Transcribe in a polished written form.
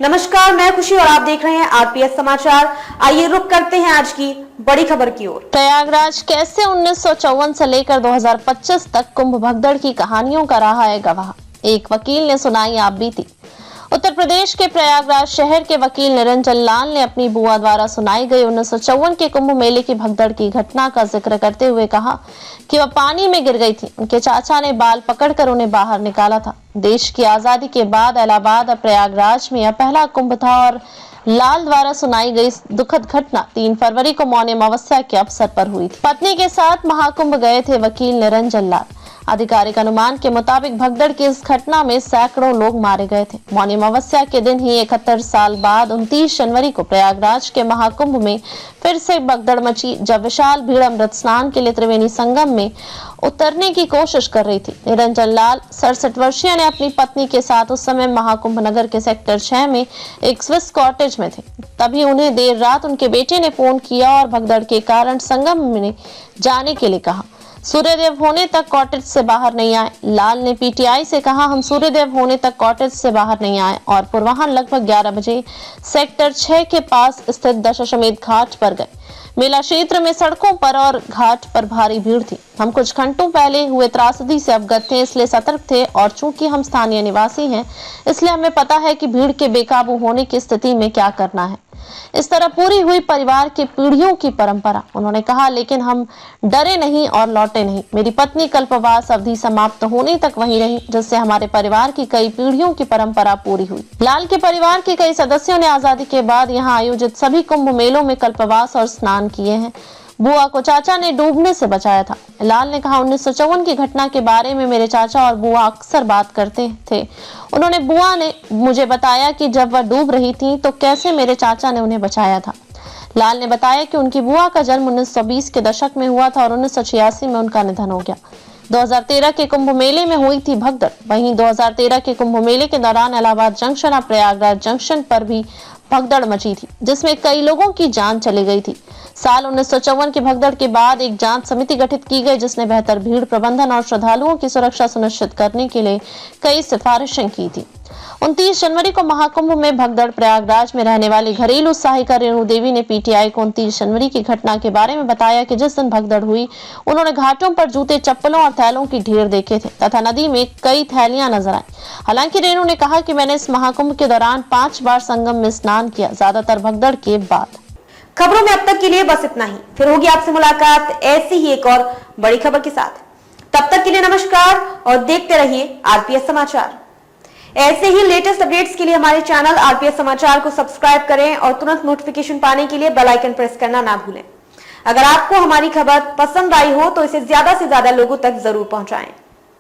नमस्कार, मैं खुशी और आप देख रहे हैं आरपीएस समाचार। आइए रुक करते हैं आज की बड़ी खबर की ओर। प्रयागराज कैसे 1954 से लेकर 2025 तक कुंभ भगदड़ की कहानियों का रहा है गवाह। एक वकील ने सुनाई आप बीती। उत्तर प्रदेश के प्रयागराज शहर के वकील निरंजन लाल ने अपनी बुआ द्वारा सुनाई गई 1954 के कुंभ मेले की भगदड़ की घटना का जिक्र करते हुए कहा कि वह पानी में गिर गई थी। उनके चाचा ने बाल पकड़कर उन्हें बाहर निकाला था। देश की आजादी के बाद इलाहाबाद और प्रयागराज में यह पहला कुंभ था और लाल द्वारा सुनाई गई दुखद घटना 3 फरवरी को मौनी अमावस्या के अवसर पर हुई थी। पत्नी के साथ महाकुंभ गए थे वकील निरंजन लाल। आधिकारिक अनुमान के मुताबिक भगदड़ की इस घटना में सैकड़ों लोग मारे गए थे। मौनी अमावस्या के दिन ही 71 साल बाद 29 जनवरी को प्रयागराज के महाकुंभ में फिर से भगदड़ मची, जब विशाल भीड़ अमृत स्नान के लिए त्रिवेणी संगम में उतरने की कोशिश कर रही थी। निरंजन लाल 67 वर्षीय ने अपनी पत्नी के साथ उस समय महाकुंभ नगर के सेक्टर 6 में एक स्विस कॉटेज में थे। तभी उन्हें देर रात उनके बेटे ने फोन किया और भगदड़ के कारण संगम में जाने के लिए कहा। सूर्यदेव होने तक कॉटेज से बाहर नहीं आए। लाल ने पीटीआई से कहा, हम सूर्यदेव होने तक कॉटेज से बाहर नहीं आए और पूर्वाह्न लगभग 11 बजे सेक्टर 6 के पास स्थित दशाश्वमेध घाट पर गए। मेला क्षेत्र में सड़कों पर और घाट पर भारी भीड़ थी। हम कुछ घंटों पहले हुए त्रासदी से अवगत थे, इसलिए सतर्क थे और चूंकि हम स्थानीय निवासी हैं, इसलिए हमें पता है कि भीड़ के बेकाबू होने की स्थिति में क्या करना है। इस तरह पूरी हुई परिवार की पीढ़ियों की परंपरा, उन्होंने कहा, लेकिन हम डरे नहीं और लौटे नहीं। मेरी पत्नी कल्पवास अवधि समाप्त होने तक वहीं रही, जिससे हमारे परिवार की कई पीढ़ियों की परंपरा पूरी हुई। लाल के परिवार के कई सदस्यों ने आजादी के बाद यहाँ आयोजित सभी कुंभ मेलों में कल्पवास और स्नान किए हैं। बुआ को चाचा ने डूबने से बचाया था। लाल ने कहा, 1954 की घटना के बारे में मेरे चाचा और बुआ अक्सर बात करते थे। उन्होंने बुआ ने मुझे बताया कि जब वह डूब रही थी तो कैसे मेरे चाचा ने उन्हें बचाया था। लाल ने बताया कि उनकी बुआ का जन्म 1920 के दशक में हुआ था और 1986 में उनका निधन हो गया। 2013 के कुंभ मेले में हुई थी भगदड़। वहीं 2013 के कुंभ मेले के दौरान इलाहाबाद जंक्शन और प्रयागराज जंक्शन पर भी भगदड़ मची थी, जिसमें कई लोगों की जान चली गई थी। साल 1954 की भगदड़ के बाद एक जांच समिति गठित की गई, जिसने बेहतर भीड़ प्रबंधन और श्रद्धालुओं की सुरक्षा सुनिश्चित करने के लिए कई सिफारिशें की थी। 29 जनवरी को महाकुंभ में भगदड़। प्रयागराज में रहने वाली घरेलू सहायिका रेणु देवी ने पीटीआई को 29 जनवरी की घटना के बारे में बताया कि जिस दिन भगदड़ हुई, उन्होंने घाटों पर जूते, चप्पलों और थैलों की ढेर देखे थे तथा नदी में कई थैलियां नजर आई। हालांकि रेणु ने कहा कि मैंने इस महाकुंभ के दौरान 5 बार संगम में स्नान किया, ज्यादातर भगदड़ के बाद। खबरों में अब तक के लिए बस इतना ही। फिर होगी आपसे मुलाकात ऐसी ही एक और बड़ी खबर के साथ। तब तक के लिए नमस्कार और देखते रहिए आरपीएस समाचार। ऐसे ही लेटेस्ट अपडेट्स के लिए हमारे चैनल आरपीएस समाचार को सब्सक्राइब करें और तुरंत नोटिफिकेशन पाने के लिए बेल आइकन प्रेस करना ना भूलें। अगर आपको हमारी खबर पसंद आई हो तो इसे ज्यादा से ज्यादा लोगों तक जरूर पहुंचाएं।